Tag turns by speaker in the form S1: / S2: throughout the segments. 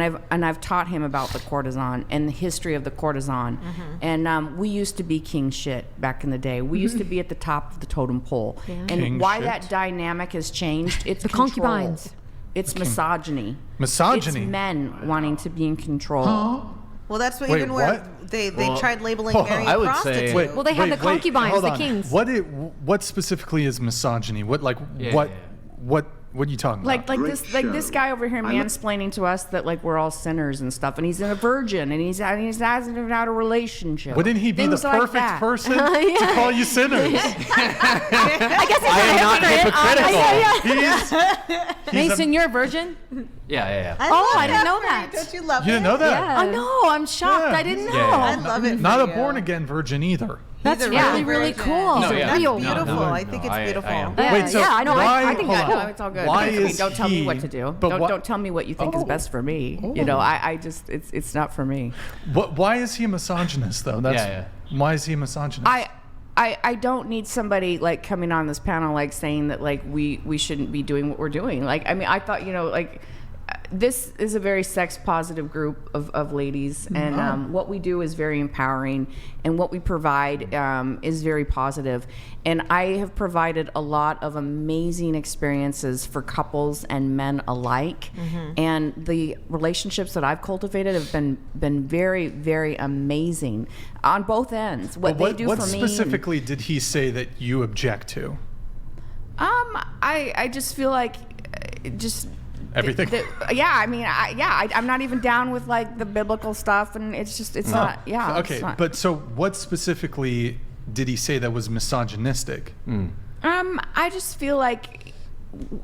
S1: And I've taught him about the courtesan and the history of the courtesan. And we used to be king shit back in the day. We used to be at the top of the totem pole. Yeah. And
S2: king
S1: why
S2: shit?
S1: That dynamic has changed, it's
S3: the
S1: control.
S3: concubines.
S1: It's misogyny.
S2: Misogyny?
S1: It's men wanting to be in control.
S2: Huh?
S4: Well, that's what
S2: Wait,
S4: even where
S2: what?
S4: they tried labeling
S2: hold on.
S4: Mary
S5: I
S4: a
S5: would
S4: prostitute.
S5: say-
S3: Well, they had the concubines,
S2: hold
S3: the
S2: on.
S3: kings.
S2: What specifically is misogyny? What are you talking about?
S1: Like this guy over here mansplaining to us that like we're all sinners and stuff, and he's a virgin, and he's hasn't even had a relationship.
S2: Wouldn't he be
S1: Things
S2: the
S1: like
S2: perfect
S1: that.
S2: person to call you sinners?
S3: I guess
S5: I am not hypocritical.
S3: Mason, you're a virgin?
S5: Yeah.
S3: I didn't know that.
S4: Don't you love
S2: You
S4: it?
S2: didn't know that?
S3: I know. I'm shocked.
S2: Yeah.
S3: I didn't know.
S5: Yeah.
S4: I love it.
S2: Not
S4: for
S2: a
S4: you.
S2: born again virgin either.
S3: That's
S4: He's a
S3: really, really
S4: virgin.
S3: cool.
S5: No, yeah.
S4: That's
S3: Real.
S4: beautiful.
S5: No,
S4: I think it's beautiful.
S5: I am.
S3: Yeah,
S2: Wait, so
S3: yeah, I know.
S2: why?
S3: I think
S2: hold
S3: that's
S2: on.
S3: cool.
S1: No, it's all good.
S2: Why
S1: I mean,
S2: is
S1: don't tell
S2: he-
S1: me what to do.
S2: but
S1: Don't tell me what you think is best for me. You know, I just it's not for me.
S2: Why is he a misogynist though? Why is he a misogynist?
S1: I don't need somebody like coming on this panel like saying that like we shouldn't be doing what we're doing. Like I mean I thought like this is a very sex positive group of ladies, and what we do is very empowering, and what we provide is very positive. And I have provided a lot of amazing experiences for couples and men alike, and the relationships that I've cultivated have been very, very amazing on both ends. What they do for me.
S2: What specifically did he say that you object to?
S1: I just feel like just.
S2: Everything.
S1: I'm not even down with like the biblical stuff, and it's not. Yeah.
S2: Okay,
S1: it's not.
S2: but so what specifically did he say that was misogynistic?
S1: I just feel like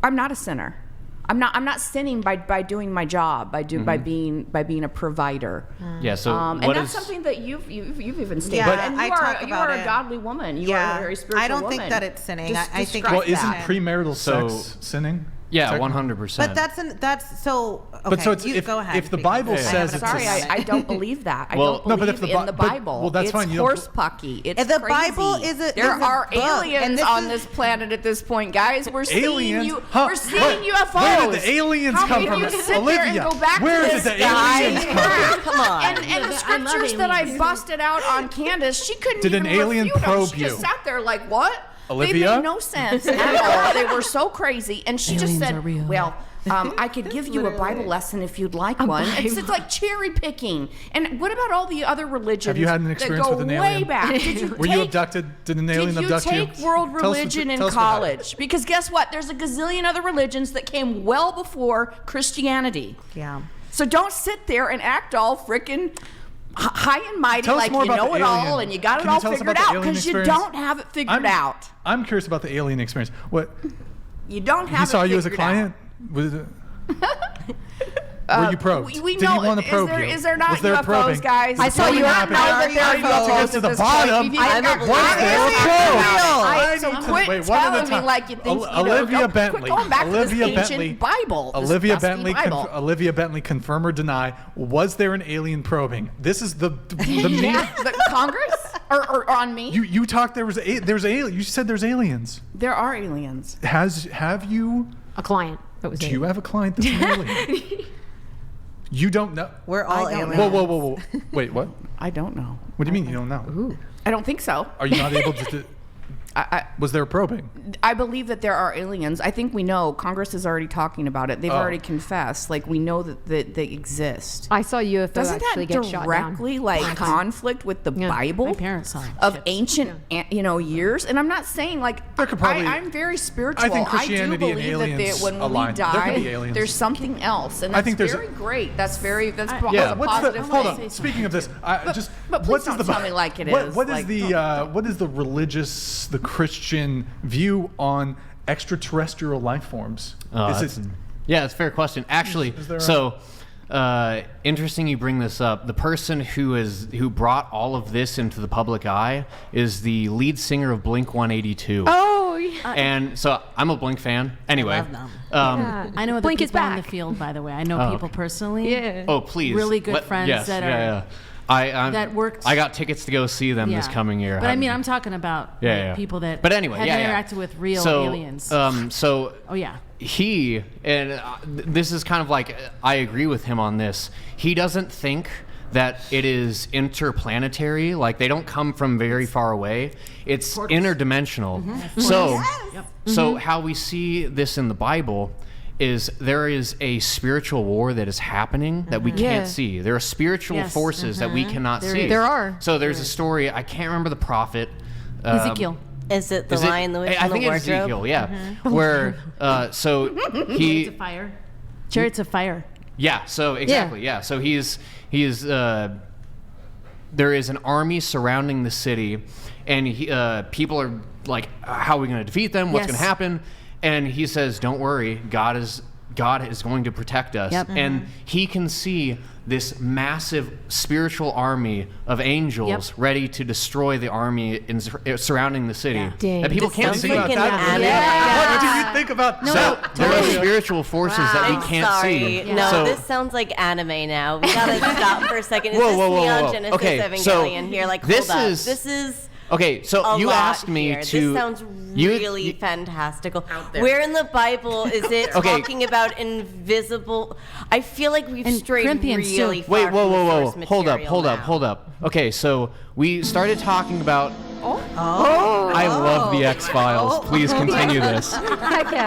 S1: I'm not a sinner. I'm not sinning by doing my job, by being a provider.
S5: Yeah. So
S1: and that's something that you've even stated.
S4: Yeah,
S1: and
S4: I talk
S1: you
S4: about
S1: are a
S4: it.
S1: godly woman. You are a very spiritual
S4: I don't
S1: woman.
S4: think that it's sinning.
S1: Just
S4: I think
S1: describe
S2: Well, isn't
S4: that.
S2: premarital sex sinning?
S5: Yeah, 100%.
S4: But that's so. Okay,
S2: But so it's,
S4: go ahead.
S2: if the
S4: because
S2: Bible
S4: I
S2: says
S4: have
S2: it's
S4: a
S1: Sorry,
S4: comment.
S1: I don't believe that. I
S5: Well,
S1: don't
S2: no,
S1: believe
S2: but if
S1: in the Bible.
S2: well, that's
S1: it's
S2: fine. You
S1: horse
S2: don't-
S1: pucky. It's
S4: The
S1: crazy.
S4: Bible is a
S1: There are
S4: book, and
S1: aliens
S4: this
S1: on
S4: is-
S1: this planet at this point, guys. We're seeing
S2: Aliens?
S1: you.
S2: Huh?
S1: We're seeing
S2: What?
S1: UFOs.
S2: Where did the aliens
S1: How
S2: come
S1: can
S2: from?
S1: you sit
S2: Olivia,
S1: there and go back
S2: where
S1: to
S2: did
S1: this
S2: the
S1: guy?
S2: aliens come from?
S4: Come on.
S1: And the
S3: I love
S1: scriptures that I
S3: aliens.
S1: busted out on Candace, she couldn't
S2: Did
S1: even
S2: an alien
S1: refute them.
S2: probe
S1: She just
S2: you?
S1: sat there like, what?
S2: Olivia?
S1: They made no sense at all. They were so crazy. And she just
S3: Aliens
S1: said,
S3: are real.
S1: well, I could give you a Bible lesson if you'd like one. It's like cherry picking. And what about all the other religions
S2: Have you had an
S1: that
S2: experience
S1: go
S2: with an
S1: way
S2: alien?
S1: back? Did you
S2: Were you abducted? Did an alien abduct you?
S1: Did you take world
S2: Tell us
S1: religion in
S2: tell us what happened.
S1: college? Because guess what? There's a gazillion other religions that came well before Christianity.
S4: Yeah.
S1: So don't sit there and act all frickin' high and mighty
S2: Tell us
S1: like
S2: more
S1: you
S2: about
S1: know
S2: the
S1: it all
S2: alien.
S1: and you got it
S2: Can you
S1: all
S2: tell us
S1: figured
S2: about the
S1: out
S2: alien
S1: because you
S2: experience?
S1: don't have it figured out.
S2: I'm curious about the alien experience. What?
S1: You don't have
S2: He
S1: it
S2: saw you as a
S1: figured out.
S2: client? Was it? Were you probed?
S1: We
S2: Did
S1: know,
S2: he want to probe you?
S1: is there not
S2: Was there a
S1: UFOs,
S2: probing?
S1: guys?
S3: I saw
S1: Do we
S3: you
S1: not
S3: at
S1: know that there are
S4: night.
S1: UFOs
S2: To get to
S1: at
S2: the
S1: this
S2: bottom,
S1: point?
S4: I don't
S2: was
S4: believe
S2: there a
S4: aliens
S2: probe?
S4: are real.
S1: So
S2: need to-
S1: quit
S2: wait, one at a
S1: telling me
S2: time.
S1: like you think,
S2: Olivia
S1: quit
S2: Bentley.
S1: going back
S2: Olivia
S1: to this
S2: Bentley.
S1: ancient Bible. this
S2: Olivia
S1: dusty
S2: Bentley.
S1: Bible.
S2: Olivia Bentley, confirm or deny? Was there an alien probing? This is the main.
S1: Yeah, but Congress or on me?
S2: You talked. There's alien. You said there's aliens.
S1: There are aliens.
S2: Have you?
S3: A client. That was
S2: Do
S3: it.
S2: you have a client that's an alien? You don't know.
S4: We're all
S1: I don't
S4: aliens.
S2: Whoa. Wait, what?
S1: I don't know.
S2: What do you mean you don't know?
S1: I don't think so.
S2: Are you not able to? Was there a probing?
S1: I believe that there are aliens. I think we know. Congress is already talking about it. They've already confessed. Like, we know that they exist.
S3: I saw UFO
S1: Doesn't
S3: actually
S1: that
S3: get shot down.
S1: directly like conflict with the
S3: Yeah,
S1: Bible
S3: my parents saw
S1: of
S3: ships.
S1: ancient years? And I'm not saying like
S2: There could probably-
S1: I'm very spiritual.
S2: I think Christianity
S1: do
S2: and
S1: believe that
S2: aliens
S1: when
S2: align.
S1: we
S2: There could
S1: die,
S2: be aliens.
S1: there's something else, and
S2: I
S1: that's
S2: think there's
S1: very great. That's
S2: yeah.
S1: a positive
S2: Hold
S1: thing.
S2: on. Speaking of this,
S1: but please
S2: what does
S1: don't tell me like it
S2: what,
S1: is.
S2: What is
S1: Like,
S2: what is the religious, the Christian view on extraterrestrial life forms?
S5: Yeah, it's a fair question. Actually, interesting you bring this up. The person who brought all of this into the public eye is the lead singer of Blink-182.
S3: Oh, yeah.
S5: And so I'm a Blink fan. Anyway,
S4: love them.
S6: I know the
S3: Blink is
S6: people in
S3: back.
S6: the field, by the way. I know people personally.
S3: Yeah.
S5: oh please,
S6: Really good friends
S5: yes,
S6: that
S5: yeah,
S6: are-
S5: I'm-
S6: that worked-
S5: I got tickets to go see them this coming year.
S6: But I mean, I'm talking about
S5: Yeah.
S6: people that
S5: But anyway,
S6: have
S5: yeah.
S6: interacted with real
S5: so,
S6: aliens.
S5: So
S6: oh, yeah.
S5: he, and this is kind of like, I agree with him on this. He doesn't think that it is interplanetary. Like, they don't come from very far away. It's interdimensional. So how we see this in the Bible is there is a spiritual war that is happening that we can't see. There are spiritual forces that we cannot see.
S3: There are.
S5: So there's a story, I can't remember the prophet.
S6: Ezekiel.
S7: Is it the
S5: Is it-
S7: Lion, the Witch,
S5: I
S7: and the
S5: think it's
S7: Wardrobe?
S5: Ezekiel, yeah. Where, so he...
S6: Fire. Chariots of fire.
S5: Yeah, so exactly, yeah. So he is there is an army surrounding the city, and people are like, how are we going to defeat them? What's going to happen? And he says, don't worry, God is going to protect us.
S6: Yep.
S5: And he can see this massive spiritual army of angels ready to destroy the army surrounding the city
S3: Dang.
S5: that people
S7: This
S5: can't
S7: sounds
S5: see.
S7: like an anime.
S2: What do you think about
S5: So there are spiritual forces that we
S7: I'm
S5: can't
S7: sorry.
S5: see.
S7: No,
S5: So-
S7: this sounds like anime now. We gotta stop for a second. Is
S5: Whoa,
S7: this
S5: whoa, whoa,
S7: Neon
S5: whoa.
S7: Genesis
S5: Okay, so
S7: Evangelion here? Like,
S5: this
S7: hold up.
S5: is-
S7: This is
S5: Okay, so
S7: a
S5: you
S7: lot
S5: asked me
S7: here.
S5: to.
S7: This sounds
S5: you-
S7: really fantastical. Where in the Bible is it
S5: Okay.
S7: talking about invisible? I feel like we've
S6: And
S7: strayed
S6: Corinthians, too.
S7: really far
S5: Wait, whoa,
S7: from the
S5: whoa,
S7: source
S5: whoa! Hold up,
S7: material
S5: hold up,
S7: now.
S5: hold up. Okay, so we started talking about. I love the X Files. Please continue this.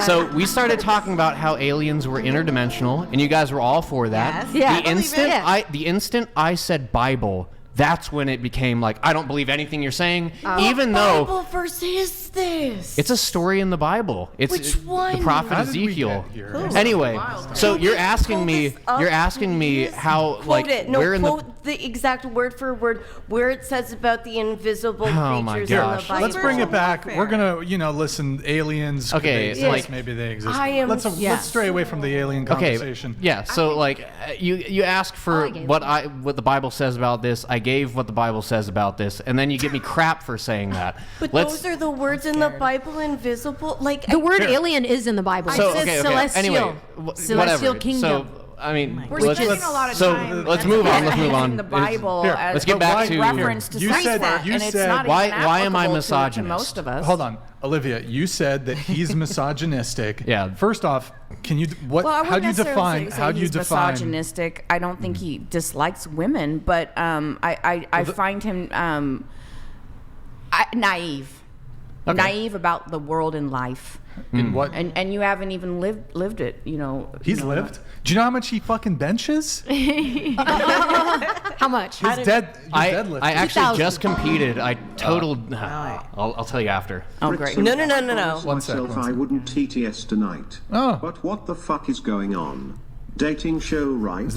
S5: So we started talking about how aliens were interdimensional, and you guys were all for that.
S4: Yes.
S3: Yeah.
S5: The instant I said Bible, that's when it became like, I don't believe anything you're saying, even though
S7: Bible verse is this?
S5: it's a story in the Bible. It's
S7: Which one?
S5: the prophet
S2: How did we
S5: Ezekiel.
S2: get here?
S5: Anyway, so you're asking
S7: Pull
S5: me,
S7: this up,
S5: you're asking me
S7: please.
S5: how,
S7: Quote
S5: like,
S7: it. No,
S5: where in the
S7: quote the exact word for word where it says about the invisible
S5: Oh my
S7: creatures in
S5: gosh.
S7: the Bible.
S2: Let's bring it back.
S4: Warfare.
S2: We're gonna, listen. Aliens. could
S5: Okay,
S2: they exist?
S5: like-
S2: maybe they exist.
S7: I am-
S2: Let's stray away from the alien conversation.
S5: Okay, yeah. So like, you ask for what the Bible says about this. I gave what the Bible says about this, and then you give me crap for saying that.
S7: But
S5: Let's.
S7: those are the words in the Bible invisible. Like
S3: The word alien is in the Bible.
S5: So
S6: It says
S5: okay.
S6: celestial.
S5: Anyway,
S6: Celestial
S5: whatever.
S6: kingdom.
S5: So I mean,
S1: We're
S5: let's,
S1: spending a lot of
S5: so
S1: time.
S5: let's move on. Let's move on.
S1: In the Bible,
S2: Here,
S1: as
S5: let's get back to-
S1: reference to
S2: You
S1: sex
S2: said-
S1: work,
S2: you
S1: and it's
S2: said-
S1: not
S5: Why-
S1: even
S5: why am I
S1: applicable to
S5: misogynist?
S1: most of us.
S2: Hold on, Olivia. You said that he's misogynistic.
S5: Yeah.
S2: First off, can you what?
S1: Well, I
S2: how
S1: wouldn't
S2: do you
S1: necessarily
S2: define?
S1: say
S2: How do you
S1: he's
S2: define?
S1: misogynistic. I don't think he dislikes women, but I find him naive.
S5: Okay.
S1: Naive about the world and life,
S2: In what?
S1: and you haven't even lived it. You know,
S2: He's lived. Do you know how much he fucking benches?
S3: How much?
S2: His deadlift.
S5: I actually
S3: 2,000.
S5: just competed. I totaled. I'll tell you after.
S1: Oh, great.
S7: no.
S2: One sec,
S8: myself,
S2: one
S8: I
S2: sec.
S8: wouldn't TTS tonight.
S2: Oh.
S8: But what the fuck is going on? Dating show, right?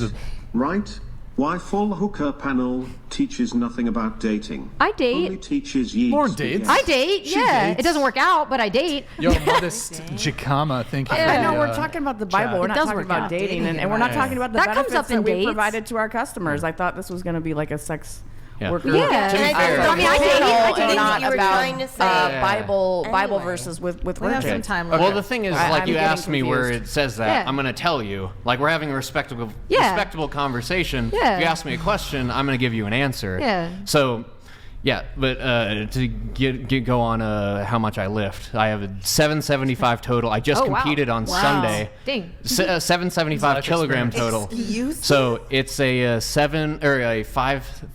S8: Right? Why full hooker panel teaches nothing about dating?
S3: I date.
S8: Only teaches ye.
S2: More dates?
S3: I date.
S2: She
S3: Yeah.
S2: dates.
S3: It doesn't work out, but I date.
S2: Yo, modest Jacama, thank you.
S1: I
S2: for
S1: know
S2: the,
S1: we're talking about the Bible. We're not
S6: does
S1: talking
S6: work
S1: about
S6: out.
S1: dating, and we're not talking about the
S3: That comes
S1: benefits
S3: up in
S1: that we
S3: dates.
S1: provided to our customers. I thought this was going to be like a sex
S5: Yeah.
S1: worker.
S3: Yeah.
S5: To be
S7: And
S5: fair,
S3: I mean, I date. I
S1: and
S3: date.
S1: not
S7: You were
S1: about
S7: trying to say-
S1: Bible
S7: Anyway.
S1: verses with
S4: We have
S1: virgins.
S4: some time left.
S5: Well, the thing is, like
S1: I'm
S5: you
S1: getting
S5: asked me where
S1: confused.
S5: it says that,
S3: Yeah.
S5: I'm gonna tell you. Like we're having a respectable
S3: Yeah.
S5: conversation.
S3: Yeah.
S5: If you ask me a question, I'm gonna give you an answer.
S3: Yeah.
S5: So, yeah, but to go on how much I lift, I have a 775 total. I just
S3: Oh, wow.
S5: competed on
S3: Wow.
S5: Sunday.
S3: Dang.
S5: 775
S2: Life
S5: kilogram
S2: experience.
S5: total. So it's a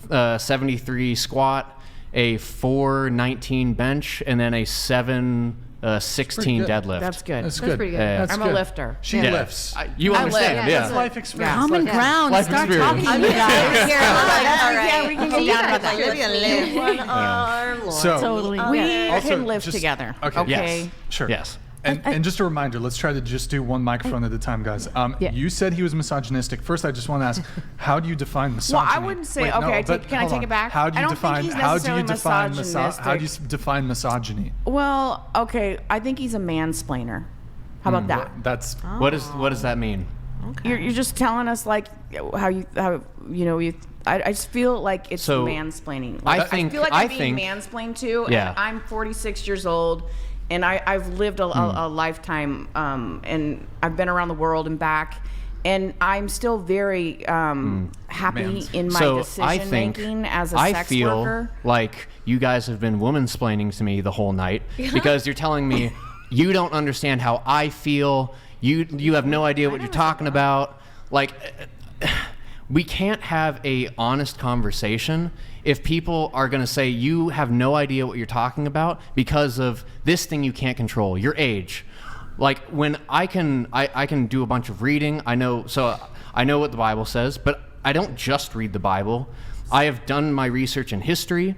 S5: 573 squat, a 419 bench, and then a 716
S2: good.
S5: deadlift.
S1: That's good.
S2: That's
S3: That's
S2: good.
S3: pretty good.
S5: Yeah.
S2: That's
S1: I'm
S2: good.
S1: a lifter.
S2: She
S5: Yeah.
S2: lifts.
S5: You
S1: I
S5: understand,
S1: lift.
S5: yeah.
S2: That's life experience.
S6: Common
S2: Life-
S6: ground.
S2: life
S6: Start
S2: experience.
S6: talking to you guys.
S7: Here, all right.
S1: we can
S3: So
S1: go
S3: you
S1: down
S3: guys
S1: to that.
S4: Olivia live.
S7: One arm, Lord.
S2: So
S6: Totally.
S1: We
S2: Also,
S1: can live
S2: just-
S1: together.
S2: Okay.
S1: Okay.
S5: Yes.
S2: Sure.
S5: Yes.
S2: And just a reminder, let's try to just do one microphone at a time, guys.
S3: Yeah.
S2: You said he was misogynistic. First, I just want to ask, how do you define misogyny?
S1: Well, I wouldn't say.
S2: Wait,
S1: okay,
S2: no, but
S1: can I
S2: hold
S1: take
S2: on.
S1: it back?
S2: How do
S1: I
S2: you
S1: don't
S2: define?
S1: think he's
S2: How do you
S1: necessarily
S2: define How do you
S1: misogynistic.
S2: define misogyny?
S1: Well, okay, I think he's a mansplainer. How about that?
S2: That's
S5: What does that mean?
S1: You're just telling us like how you know. I just feel like it's
S5: So,
S1: mansplaining.
S5: I
S1: Like,
S5: think-
S1: I feel like
S5: I
S1: I'm being
S5: think-
S1: mansplained to.
S5: Yeah.
S1: And I'm 46 years old, and I've lived a lifetime, and I've been around the world and back, and I'm still very happy
S2: Mans.
S1: in my
S5: So
S1: decision
S5: I think
S1: making as a
S5: I
S1: sex
S5: feel
S1: worker.
S5: like you guys have been woman-splaining to me the whole night because you're telling me you don't understand how I feel. you have no idea what you're talking about. Like, we can't have a honest conversation if people are going to say you have no idea what you're talking about because of this thing you can't control, your age. Like, when I can do a bunch of reading, I know what the Bible says, but I don't just read the Bible. I have done my research in history.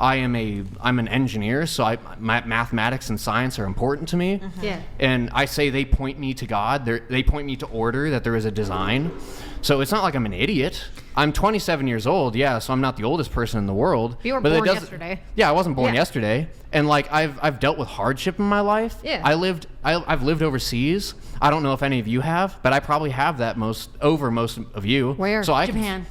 S5: I'm an engineer, so mathematics and science are important to me.
S3: Yeah.
S5: And I say they point me to God. They point me to order, that there is a design. So it's not like I'm an idiot. I'm 27 years old, yeah, so I'm not the oldest person in the world.
S3: You were
S5: but
S3: born yesterday.
S5: Yeah, I wasn't born
S3: Yeah.
S5: yesterday. And like I've dealt with hardship in my life.
S3: Yeah.
S5: I've lived overseas. I don't know if any of you have, but I probably have that most of you.
S3: Where?
S5: So
S6: Japan.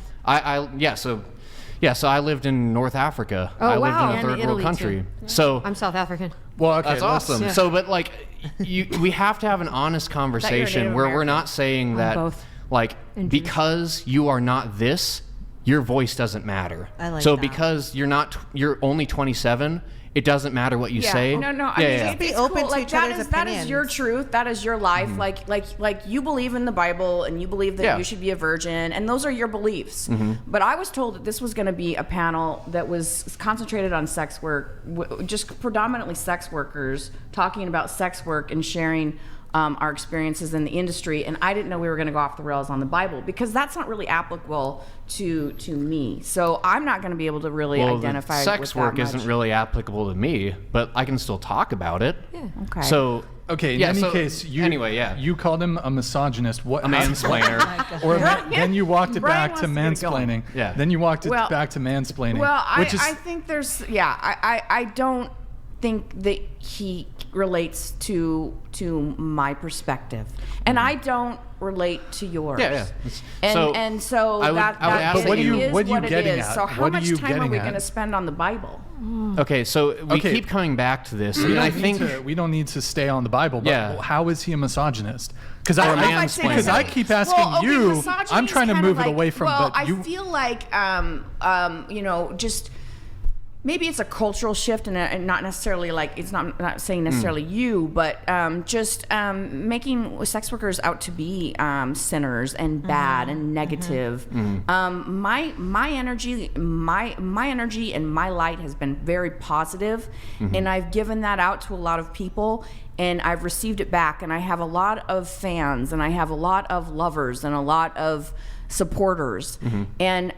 S5: So I lived in North Africa.
S3: Oh,
S5: I lived
S3: wow.
S5: in a
S6: And
S5: third world
S6: Italy,
S5: country.
S6: too.
S5: So
S3: I'm South African.
S2: Well, okay,
S5: that's awesome.
S3: Yeah.
S5: So, but like, we have to have an honest conversation
S1: Native
S5: where we're
S1: American.
S5: not saying that,
S6: both.
S5: like,
S3: And Jewish.
S5: because you are not this, your voice doesn't matter.
S4: I like
S5: so
S4: that.
S5: because you're only 27, it doesn't matter what you say.
S1: No, I
S5: Yeah,
S1: mean,
S5: yeah.
S4: Be
S1: it's
S4: open
S1: cool.
S4: to
S1: Like,
S4: each
S1: that
S4: other's
S1: is your
S4: opinions.
S1: truth. That is your life. Like you believe in the Bible and you believe that
S5: Yeah.
S1: you should be a virgin, and those are your beliefs. But I was told that this was going to be a panel that was concentrated on sex work, just predominantly sex workers talking about sex work and sharing our experiences in the industry. And I didn't know we were going to go off the rails on the Bible because that's not really applicable to me. So I'm not going to be able to really
S5: Well,
S1: identify
S5: the sex
S1: with that
S5: work
S1: much.
S5: isn't really applicable to me, but I can still talk about it.
S3: Yeah.
S1: Okay.
S5: So
S2: Okay, in
S5: yeah,
S2: any
S5: so-
S2: case,
S5: anyway, yeah.
S2: you called him a misogynist. What?
S5: a mansplainer.
S2: Or then you walked it
S1: Brian
S2: back to
S1: wants to get it going.
S2: mansplaining.
S5: Yeah.
S2: Then you walked it
S1: Well-
S2: back to mansplaining.
S1: Well,
S2: which is
S1: I think there's I don't think that he relates to my perspective, and I don't relate to yours.
S5: Yeah, yeah.
S1: And so
S5: I would
S1: that
S5: ask
S1: is
S5: that you-
S2: what are you
S1: it
S2: getting
S1: is.
S2: at?
S1: So how
S2: What are
S1: much
S2: you
S1: time are
S2: getting
S1: we
S2: at?
S1: going to spend on the Bible?
S5: Okay, so we
S2: Okay.
S5: keep coming back to this,
S2: we
S5: and
S2: don't
S5: I
S2: need
S5: think
S2: we don't need to stay on the Bible. But
S5: Yeah.
S2: how is he a misogynist? Because
S5: Or a
S2: I
S5: mansplainer.
S2: because I keep asking
S1: Well, okay,
S2: you.
S1: misogyny
S2: I'm
S1: is
S2: trying to
S1: kinda
S2: move
S1: like,
S2: it away from.
S1: Well,
S2: but you,
S1: I feel like just maybe it's a cultural shift, and not necessarily like it's not saying necessarily you, but just making sex workers out to be sinners and bad and negative. My energy, my energy and my light has been very positive, and I've given that out to a lot of people. And I've received it back, and I have a lot of fans, and I have a lot of lovers, and a lot of supporters, and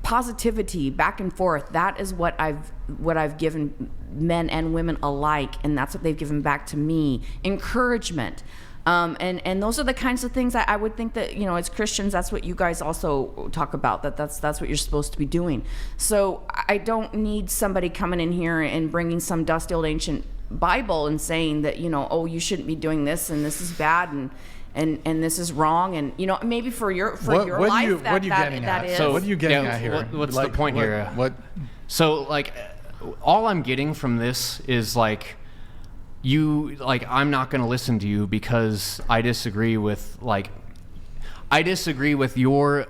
S1: positivity back and forth. That is what I've given men and women alike, and that's what they've given back to me. Encouragement, and those are the kinds of things I would think that, you know, as Christians, that's what you guys also talk about. That's what you're supposed to be doing. So I don't need somebody coming in here and bringing some dusty old ancient Bible and saying that, you know, oh, you shouldn't be doing this, and this is bad, and this is wrong, and, you know, maybe for your life,
S2: what are you getting
S1: that
S2: at?
S1: is.
S2: So what are you getting
S5: yeah,
S2: at here?
S5: what's the point here?
S2: What?
S5: So, like, all I'm getting from this is, like, I'm not going to listen to you because I disagree with your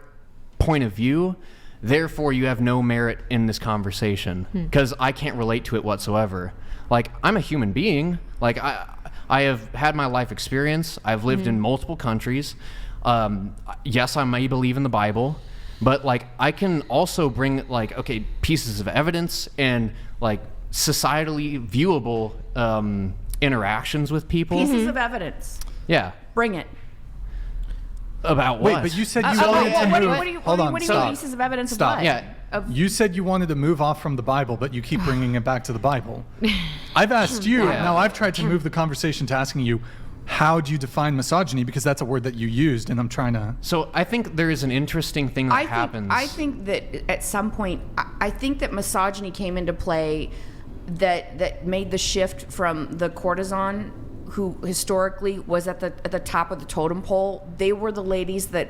S5: point of view. Therefore, you have no merit in this conversation because I can't relate to it whatsoever. Like, I'm a human being. Like, I have had my life experience. I've lived in multiple countries. Yes, I may believe in the Bible, but, like, I can also bring, like, okay, pieces of evidence and, like, societally viewable interactions with people.
S1: Pieces of evidence.
S5: Yeah.
S1: Bring it.
S5: About what?
S2: Wait, but you said you
S1: Oh,
S2: wanted to
S1: what
S2: move.
S1: do you
S2: Hold on,
S1: what do you
S2: stop.
S1: mean pieces of evidence of
S2: Stop.
S1: what?
S5: Yeah.
S2: You said you wanted to move off from the Bible, but you keep bringing it back to the Bible. I've asked you.
S5: Yeah.
S2: Now I've tried to move the conversation to asking you, how do you define misogyny? Because that's a word that you used, and I'm trying to.
S5: So I think there is an interesting thing that happens.
S1: I think that at some point, I think that misogyny came into play that made the shift from the courtesan, who historically was at the top of the totem pole. They were the ladies that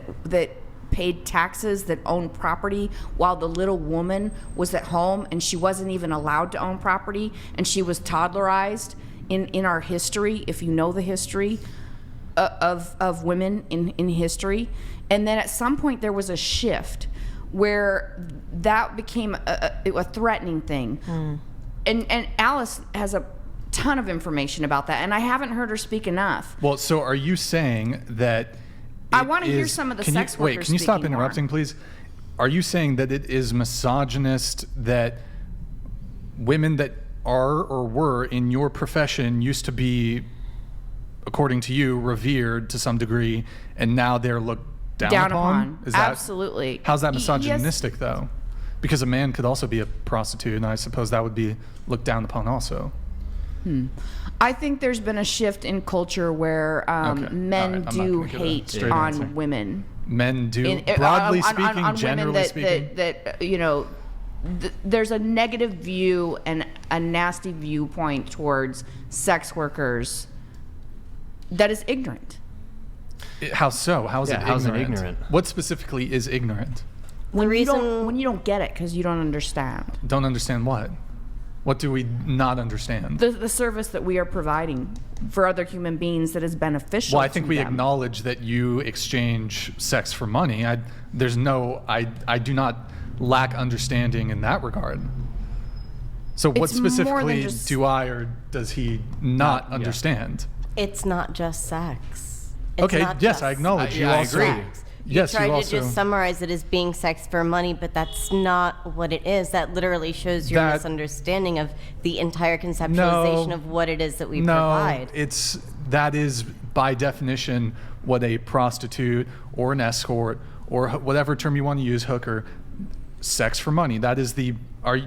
S1: paid taxes, that owned property, while the little woman was at home and she wasn't even allowed to own property, and she was toddlerized in our history, if you know the history of women in history. And then at some point there was a shift where that became a threatening thing. And Alice has a ton of information about that, and I haven't heard her speak enough.
S2: Well, so are you saying that
S1: I
S2: it
S1: want to hear
S2: is-
S1: some of the
S2: can
S1: sex
S2: you, Wait,
S1: workers
S2: can you stop
S1: speaking more.
S2: interrupting, please? Are you saying that it is misogynist that women that are or were in your profession used to be, according to you, revered to some degree, and now they're looked down upon? Is that,
S1: Absolutely.
S2: how's that
S1: Yes.
S2: misogynistic, though? Because a man could also be a prostitute, and I suppose that would be looked down upon also.
S1: I think there's been a shift in culture where
S2: Okay.
S1: men
S2: All right, I'm not
S1: do
S2: gonna give a
S1: hate
S2: straight
S1: on
S2: answer.
S1: women.
S2: Men do,
S1: In-
S2: broadly
S1: on
S2: speaking, generally
S1: women that,
S2: speaking.
S1: that you know, there's a negative view and a nasty viewpoint towards sex workers that is ignorant.
S2: How so? How is
S5: Yeah,
S2: it
S5: how's it
S2: ignorant?
S5: ignorant?
S2: What specifically is ignorant?
S1: When you
S4: reason-
S1: don't get it because you don't understand
S2: Don't understand what? What do we not understand?
S1: the service that we are providing for other human beings that is beneficial.
S2: Well, I think
S1: to
S2: we
S1: them.
S2: acknowledge that you exchange sex for money. I do not lack understanding in that regard. So what
S1: It's more than
S2: specifically
S1: just-
S2: do I or does he not understand?
S7: It's not just sex. It's
S2: Okay,
S7: not
S2: yes,
S7: just
S2: I acknowledge. You
S5: I
S2: also,
S5: agree.
S7: sex. You
S2: Yes,
S7: try
S2: you
S7: to
S2: also.
S7: just summarize it as being sex for money, but that's not what it is. That literally shows your
S2: That-
S7: misunderstanding of the entire conceptualization
S2: No.
S7: of what it is that we
S2: No,
S7: provide.
S2: that is by definition what a prostitute or an escort or whatever term you want to use, hooker, sex for money. That is the.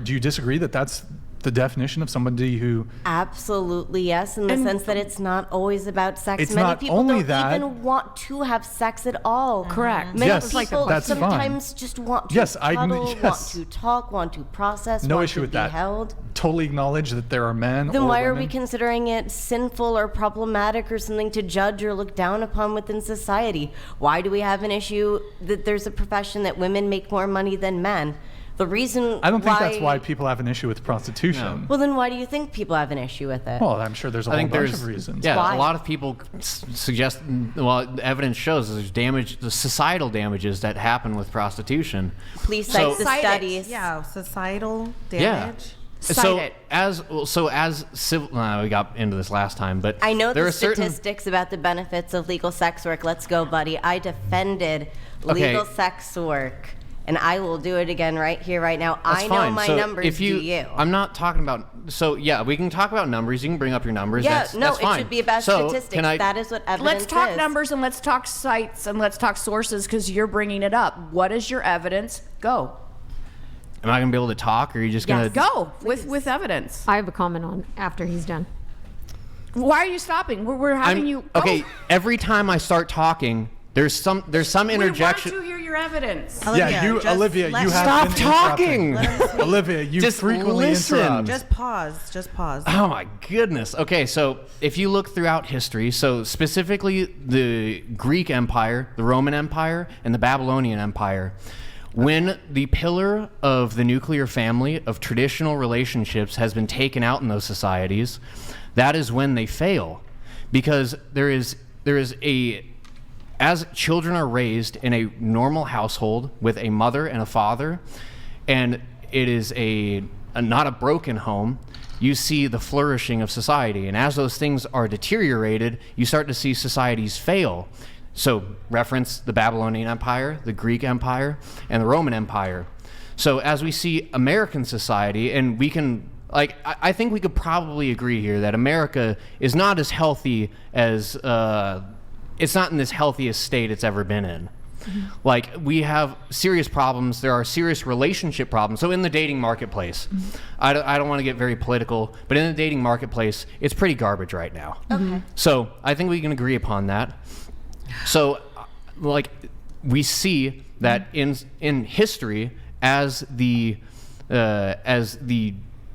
S2: Do you disagree that that's the definition of somebody who?
S7: Absolutely, yes, in the sense that it's not always about sex.
S2: It's
S7: Many
S2: not
S7: people
S2: only
S7: don't
S2: that-
S7: even want to have sex at all.
S1: Correct.
S7: Many
S2: Yes,
S7: people
S2: that's fine.
S7: sometimes just want to
S2: Yes, I-
S7: cuddle, want
S2: yes.
S7: to talk, want to process,
S2: No
S7: want
S2: issue
S7: to
S2: with
S7: be
S2: that.
S7: held.
S2: Totally acknowledge that there are men.
S7: Then
S2: or
S7: why are
S2: women.
S7: we considering it sinful or problematic or something to judge or look down upon within society? Why do we have an issue that there's a profession that women make more money than men? The reason
S2: I don't think that's why people have an issue with prostitution.
S7: Well, then why do you think people have an issue with it?
S2: Well, I'm sure there's a
S5: I
S2: whole
S5: think
S2: bunch
S5: there's
S2: of reasons.
S5: Yeah,
S7: Why?
S5: a lot of people suggest. Well, the evidence shows there's damage, the societal damages that happen with prostitution.
S7: Please cite the
S1: Cite it.
S7: studies.
S4: Yeah, societal
S5: Yeah.
S4: damage.
S1: Cite
S5: So
S1: it.
S5: as civil, we got into this last time, but
S7: I know
S5: there
S7: the
S5: are certain.
S7: statistics about the benefits of legal sex work. Let's go, buddy. I defended
S5: Okay.
S7: legal sex work, and I will do it again right here, right now.
S5: That's
S7: I know
S5: fine.
S7: my
S5: So
S7: numbers.
S5: if
S7: Do you?
S5: I'm not talking about. So yeah, we can talk about numbers. You can bring up your numbers.
S7: Yeah,
S5: that's,
S7: no,
S5: that's fine.
S7: it should be about
S5: So,
S7: statistics.
S5: Can I,
S7: That is what evidence
S1: Let's talk
S7: is.
S1: numbers and let's talk sites and let's talk sources because you're bringing it up. What is your evidence? Go.
S5: am I gonna be able to talk, or are you just gonna
S1: Go with evidence.
S3: I have a comment on after he's done.
S1: Why are you stopping? We're having you. Go.
S5: Okay, every time I start talking, there's some interjection.
S1: We want to hear your evidence.
S2: Yeah, you,
S4: just
S2: Olivia,
S4: let
S2: you
S4: him-
S2: have
S5: Stop
S2: been
S5: talking!
S2: interrupting. Olivia, you
S5: Just
S2: frequently
S5: listen.
S2: interrupt.
S4: Just pause. Just pause.
S5: Oh my goodness. Okay, so if you look throughout history, so specifically the Greek Empire, the Roman Empire, and the Babylonian Empire, when the pillar of the nuclear family of traditional relationships has been taken out in those societies, that is when they fail. Because there is as children are raised in a normal household with a mother and a father, and it is not a broken home, you see the flourishing of society. And as those things are deteriorated, you start to see societies fail. So reference the Babylonian Empire, the Greek Empire, and the Roman Empire. So as we see American society, and we can, I think we could probably agree here that America is not as healthy as, it's not in this healthiest state it's ever been in. Like, we have serious problems. There are serious relationship problems. So in the dating marketplace, I don't want to get very political, but in the dating marketplace, it's pretty garbage right now.
S7: Okay.
S5: So I think we can agree upon that. So, like, we see that in history, as the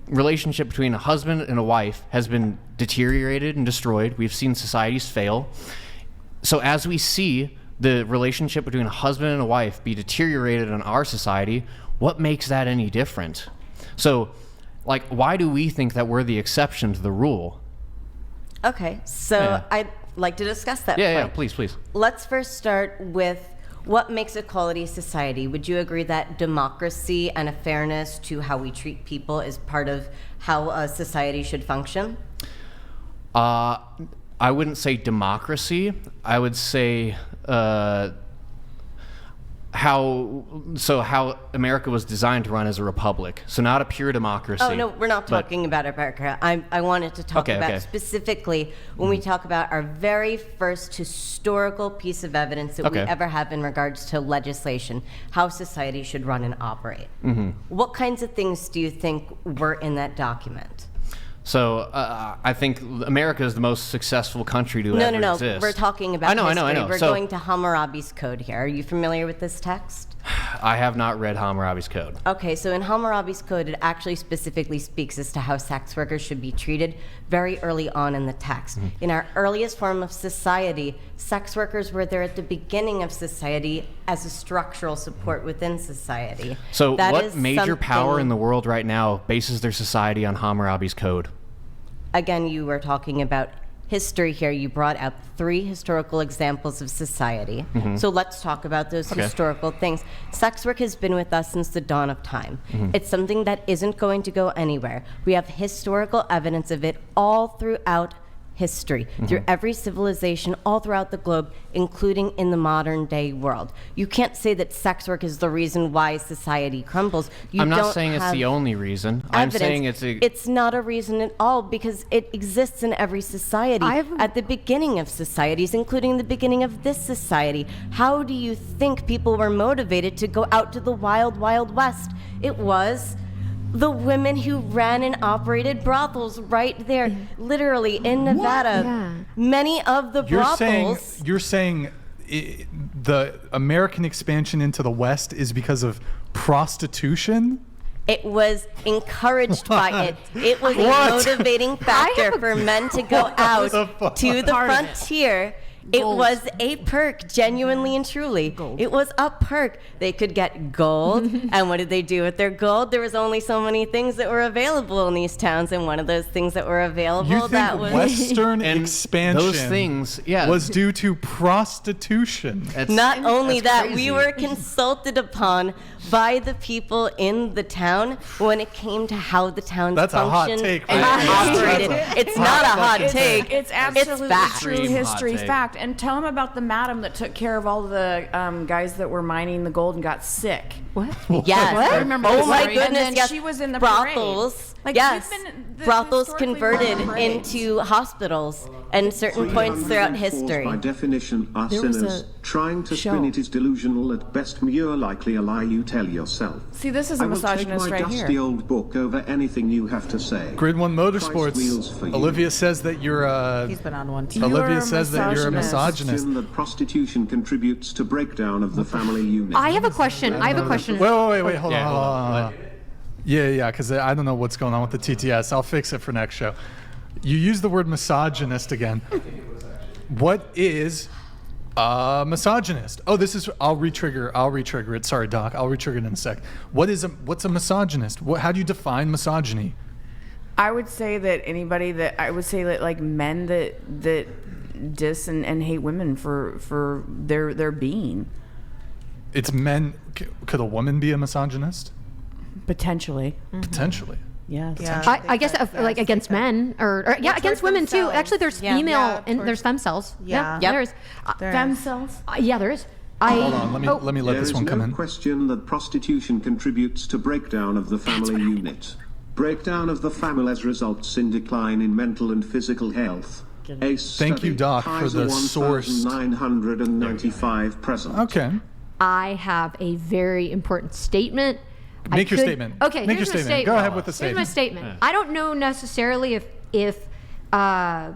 S5: relationship between a husband and a wife has been deteriorated and destroyed, we've seen societies fail. So as we see the relationship between a husband and a wife be deteriorated in our society, what makes that any different? So, like, why do we think that we're the exception to the rule?
S7: Okay, so
S5: Yeah.
S7: I'd like to discuss that
S5: Yeah,
S7: point.
S5: please.
S7: Let's first start with what makes a quality society. Would you agree that democracy and a fairness to how we treat people is part of how a society should function?
S5: I wouldn't say democracy. I would say how America was designed to run as a republic. So not a pure democracy.
S7: Oh, no, we're not talking about America. I wanted to talk about specifically when we talk about our very first historical piece of evidence that we ever have in regards to legislation, how society should run and operate. What kinds of things do you think were in that document?
S5: So I think America is the most successful country to ever exist.
S7: No. We're talking about
S5: I
S7: history.
S5: know.
S7: We're going to Hammurabi's Code here. Are you familiar with this text?
S5: I have not read Hammurabi's Code.
S7: Okay, so in Hammurabi's Code, it actually specifically speaks as to how sex workers should be treated very early on in the text. In our earliest form of society, sex workers were there at the beginning of society as a structural support within society.
S5: So
S7: That
S5: what
S7: is
S5: major power
S7: something-
S5: in the world right now bases their society on Hammurabi's Code?
S7: Again, you were talking about history here. You brought out 3 historical examples of society. So let's talk about those historical things. Sex work has been with us since the dawn of time. It's something that isn't going to go anywhere. We have historical evidence of it all throughout history, through every civilization, all throughout the globe, including in the modern day world. You can't say that sex work is the reason why society crumbles.
S5: I'm not saying it's the only reason. I'm saying
S7: it's not a reason at all, because it exists in every society at the beginning of societies, including the beginning of this society. How do you think people were motivated to go out to the wild, wild west? It was the women who ran and operated brothels right there, literally in Nevada.
S6: Yeah.
S7: Many of the brothels.
S2: You're saying the American expansion into the West is because of prostitution?
S7: It was encouraged by it. It was a motivating factor for men to go out to the frontier. It was a perk, genuinely and truly. It was a perk. They could get gold. And what did they do with their gold? There was only so many things that were available in these towns, and one of those things that were available
S2: You think Western
S5: And
S2: expansion
S5: those things,
S2: was due to prostitution?
S7: Not only
S5: that's
S7: that,
S5: crazy.
S7: we were consulted upon by the people in the town when it came to how the town
S2: That's a hot
S7: functioned
S2: take,
S7: and
S2: right?
S7: operated. It's not a hot take.
S1: It's absolutely
S7: fact.
S1: true
S5: Extreme hot
S1: history
S5: take.
S1: fact. And tell them about the madam that took care of all the guys that were mining the gold and got sick.
S6: What?
S7: Yes.
S1: I remember
S7: Oh
S1: this
S7: my
S1: story.
S7: goodness,
S1: And then
S7: yes.
S1: she was in the
S7: brothels.
S1: parade. Like,
S7: Yes.
S1: we've been
S7: Brothels
S1: historically
S7: converted
S1: we're in parades.
S7: into hospitals and certain points throughout
S8: 304
S7: history.
S8: By definition, are
S6: There was
S8: sinners.
S6: a
S8: Trying to
S6: show.
S8: spin it is delusional at best. You're likely a lie you tell yourself.
S1: See, this is a
S8: I will take
S1: misogynist
S8: my
S1: right
S8: dusty
S1: here.
S8: old book over anything you have to say.
S2: Grid One
S8: Christ wheels
S2: Motorsports.
S8: for you.
S2: Olivia says that you're
S4: He's been on one too.
S1: You are
S2: Olivia
S1: a
S2: says that you're a misogynist.
S8: Question that prostitution contributes to breakdown of the family unit.
S6: I have a question. Wait,
S2: Hold on. Yeah, because I don't know what's going on with the TTS. I'll fix it for next show. You use the word misogynist again. What is a misogynist? Oh, I'll re-trigger it. Sorry, Doc. I'll re-trigger it in a sec. What's a misogynist? How do you define misogyny?
S1: I would say that like men that diss and hate women for their being.
S2: It's men. Could a woman be a misogynist?
S1: Potentially.
S2: Potentially.
S1: Yes.
S4: Yeah,
S6: I guess like against men or against
S4: towards
S6: women too.
S4: themselves.
S6: Actually, there's
S4: Yeah.
S6: female
S4: Yeah,
S6: and
S4: towards-
S6: there's femcells.
S4: Yeah.
S6: Yeah, there is.
S1: Femme cells.
S6: Yeah, there is.
S2: Hold on. Let me let
S8: There
S2: this
S8: is
S2: one come
S8: no
S2: in.
S8: question that prostitution contributes to breakdown of the family unit. Breakdown of the families results in decline in mental and physical health. A
S2: Thank you,
S8: study,
S2: Doc, for the
S8: Kaiser
S2: sourced-
S8: 1995 present.
S2: Okay.
S6: I have a very important statement.
S2: Make your statement.
S6: Okay,
S2: Make
S6: here's
S2: your
S6: my
S2: statement. Go ahead with the
S6: Here's my statement. I don't know necessarily if I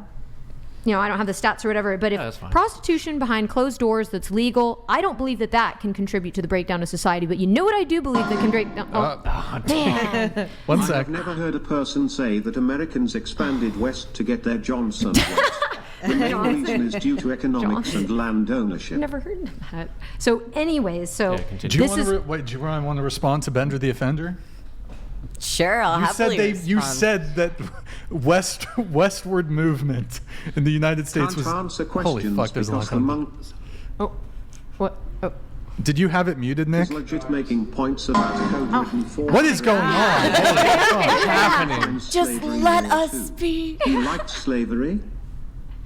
S6: don't have the stats or whatever, but
S5: that's
S6: if
S5: fine.
S6: prostitution behind closed doors that's legal, I don't believe that can contribute to the breakdown of society. But you know what I do believe that can break down. Man.
S2: One
S8: I've
S2: sec.
S8: never heard a person say that Americans expanded west to get their Johnson vote. The main reason is due to economics and land ownership.
S6: Never heard of that. So, anyways,
S5: continue.
S2: Do you
S6: this is
S2: want to want to respond to Bender the Offender?
S7: Sure, I'll
S2: You said
S7: happily
S2: you
S7: respond.
S2: said that westward movement in the United States
S8: Can't
S2: was
S8: answer
S2: holy
S8: questions
S2: fuck. There's a lot
S8: because the
S2: coming.
S8: monks.
S6: what? Oh.
S2: Did you have it muted, Nick?
S8: Is legit making points about a code-written form.
S2: What is going on?
S5: What's happening?
S7: Just let us speak.
S8: He liked slavery.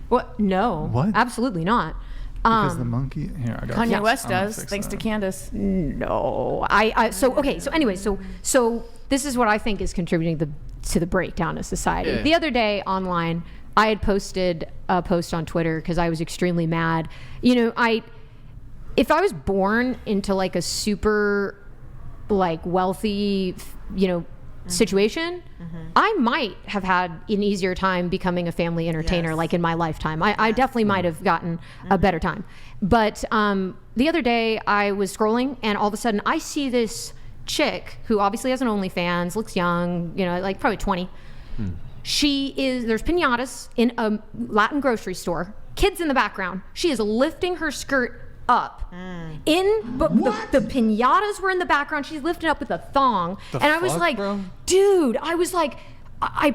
S6: What? No.
S2: What?
S6: Absolutely not.
S2: Because the monkey. Here, I got
S1: Kanye
S2: it.
S1: West
S2: I'm gonna
S1: does,
S2: fix
S1: thanks to
S2: that.
S1: Candace.
S6: No. So okay. So anyway. So this is what I think is contributing to the breakdown of society.
S5: Yeah.
S6: The other day online, I had posted a post on Twitter because I was extremely mad. You know, if I was born into like a super like wealthy, situation, I might have had an easier time becoming a family entertainer, like in my lifetime. I definitely might have gotten a better time. But the other day I was scrolling and all of a sudden I see this chick who obviously has an OnlyFans, looks young, like probably 20. There's piñatas in a Latin grocery store, kids in the background. She is lifting her skirt up but the piñatas were in the background. She's lifted up with a thong. I was
S2: fuck,
S6: like,
S2: bro?
S6: dude, I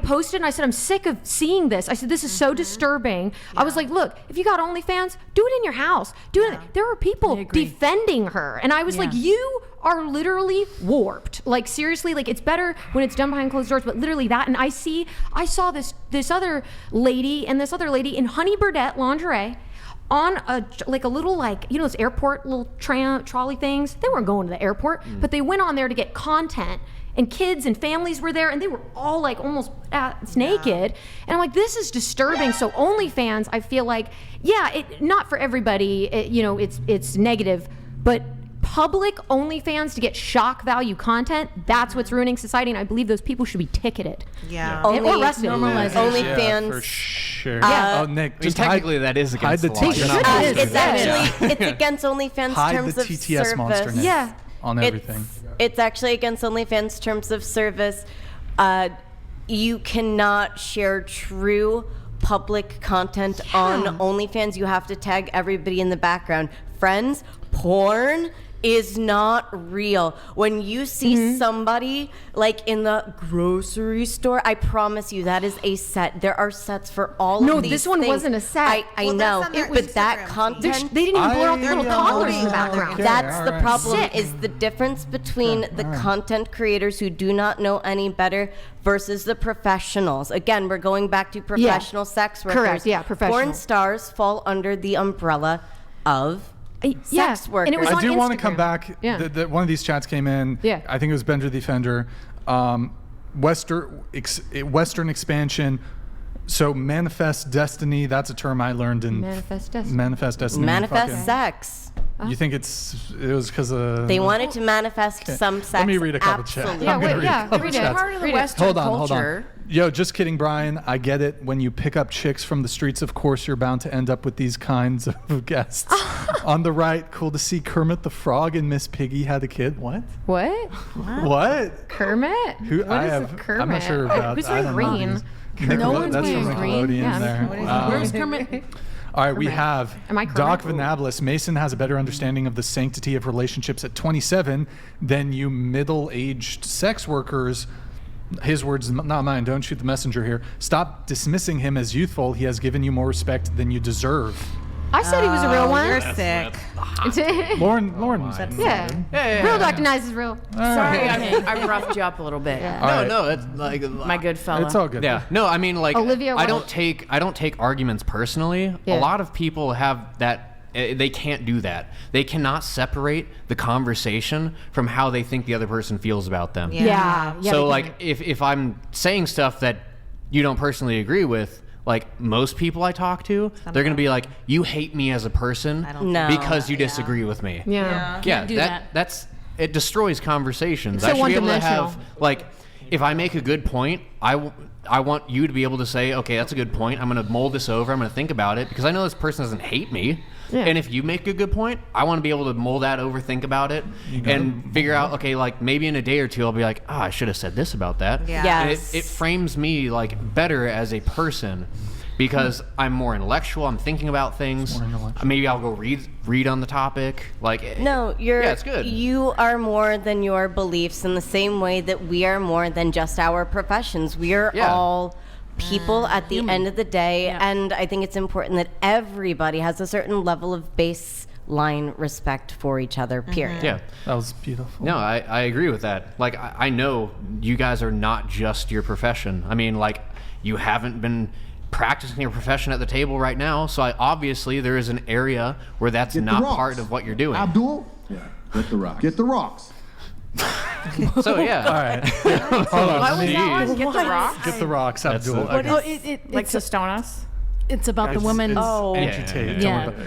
S6: posted and I said, I'm sick of seeing this. I said, this is so disturbing. I was like, look, if you got OnlyFans, do it in your house. There are people defending her. And I was like, you are literally warped. Like, seriously, like, it's better when it's done behind closed doors, but literally that. And I saw this other lady and this other lady in Honey Birdette lingerie on a little, those airport little trolley things. They weren't going to the airport, but they went on there to get content. And kids and families were there, and they were all like almost naked. And I'm like, this is disturbing. So OnlyFans, I feel like, not for everybody. It's negative, but public OnlyFans to get shock value content, that's what's ruining society. And I believe those people should be ticketed.
S4: Yeah.
S6: Or arrested.
S7: OnlyFans.
S2: For sure.
S7: Yeah.
S2: Oh, Nick,
S5: I mean,
S2: just
S5: technically, that is against the law. You're not
S6: should.
S5: supposed to do
S7: It's
S5: that.
S7: actually it's against OnlyFans
S2: hide
S7: terms
S2: the
S7: of
S2: TTS
S7: service.
S2: monster, Nick,
S6: Yeah.
S2: on everything.
S7: It's actually against OnlyFans terms of service. You cannot share true public content on OnlyFans. You have to tag everybody in the background. Friends, porn is not real. When you see somebody like in the grocery store, I promise you that is a set. There are sets for all of these
S6: No, this one
S7: things.
S6: wasn't a set.
S7: I
S4: Well,
S7: know,
S4: that's on their
S7: but that
S4: Instagram
S7: content...
S6: They didn't even blur out the little toddlers in the
S4: promoting
S6: background.
S2: Okay,
S7: That's
S2: all
S7: the
S2: right.
S7: problem,
S6: Sick.
S7: is the difference between the content creators who do not know any better versus the professionals. Again, we're going back to professional sex workers.
S6: Correct, yeah, professional.
S7: Porn stars fall under the umbrella of sex workers.
S6: And it was
S2: I
S6: on
S2: do want to
S6: Instagram.
S2: come back.
S6: Yeah.
S2: One of these chats came in.
S6: Yeah.
S2: I think it was Bender the Offender. Western expansion. So manifest destiny. That's a term I learned in
S6: Manifest destiny.
S2: Manifest destiny.
S7: Manifest
S2: Fucking-
S7: sex.
S2: You think it was because of?
S7: They wanted to manifest some sex.
S2: Let me read a couple
S7: Absolutely.
S2: chats. I'm gonna
S6: wait,
S2: read a couple
S6: read it.
S2: chats.
S1: Part of the
S6: Read it.
S1: Western
S2: Hold on.
S1: culture.
S2: Yo, just kidding, Brian. I get it. When you pick up chicks from the streets, of course, you're bound to end up with these kinds of guests. On the right, cool to see Kermit the Frog and Miss Piggy had a kid. What?
S6: What?
S2: What?
S6: Kermit?
S2: Who?
S6: What
S2: I
S6: is
S2: have.
S6: Kermit?
S2: I'm not sure about.
S6: Who's
S2: I
S6: wearing
S2: don't know
S6: green?
S2: these.
S1: No one's
S2: That's from
S1: wearing
S6: green.
S2: Nickelodeon
S6: Yeah.
S2: there.
S1: Where's Kermit?
S2: All right, we have
S6: Am I Kermit?
S2: Doc Venablis. Mason has a better understanding of the sanctity of relationships at 27 than you middle-aged sex workers. His words, not mine. Don't shoot the messenger here. Stop dismissing him as youthful. He has given you more respect than you deserve.
S6: I said he was a real one.
S4: You're sick.
S2: Lauren.
S6: Yeah. Real Dr. Nice is real.
S1: Sorry, I roughed you up a little bit.
S2: All right.
S5: No, it's like
S1: My good fella.
S2: It's all good.
S5: Yeah. No, I mean, like,
S6: Olivia
S5: I don't
S6: Wilde.
S5: take arguments personally.
S6: Yeah.
S5: A lot of people have that. They can't do that. They cannot separate the conversation from how they think the other person feels about them.
S6: Yeah.
S5: So,
S6: they
S5: like, if I'm saying stuff that you don't personally agree with, like most people I talk to, they're gonna be like, "You hate me as a person
S7: No.
S5: because you disagree with me."
S6: Yeah.
S5: Yeah, that's it destroys conversations.
S6: So
S5: I should be able to
S6: one-dimensional.
S5: have, like, if I make a good point, I want you to be able to say, okay, that's a good point. I'm going to mull this over. I'm going to think about it because I know this person doesn't hate me.
S6: Yeah.
S5: And if you make a good point, I want to be able to mull that over, think about it, and figure out, okay, like maybe in a day or two, I'll be like, I should have said this about that.
S4: Yeah.
S5: And
S7: Yes.
S5: it frames me like better as a person because I'm more intellectual. I'm thinking about things. Maybe I'll go read on the topic. Like,
S7: No,
S5: yeah, it's good.
S7: You are more than your beliefs in the same way that we are more than just our professions. We are
S5: Yeah.
S7: all people at the end of the day, and I think it's important that everybody has a certain level of base line respect for each other, period.
S5: Yeah.
S2: That was beautiful.
S5: No, I agree with that. Like, I know you guys are not just your profession. I mean, like, you haven't been practicing your profession at the table right now, so obviously there is an area where that's
S9: Get the
S5: not
S9: rocks.
S5: part of what you're doing.
S9: Abdul,
S10: Yeah, get the rocks.
S9: get the rocks.
S5: So, yeah.
S2: All right. Hold on.
S1: What
S2: let
S1: was
S2: me-
S1: that one? Get the rock?
S2: Get the rocks, Abdul.
S5: the-
S2: Okay.
S11: Oh,
S1: Like to stone us?
S11: it's about the woman's.
S7: Oh.
S2: Amputate.
S5: Yeah.
S2: Don't worry about it.
S11: the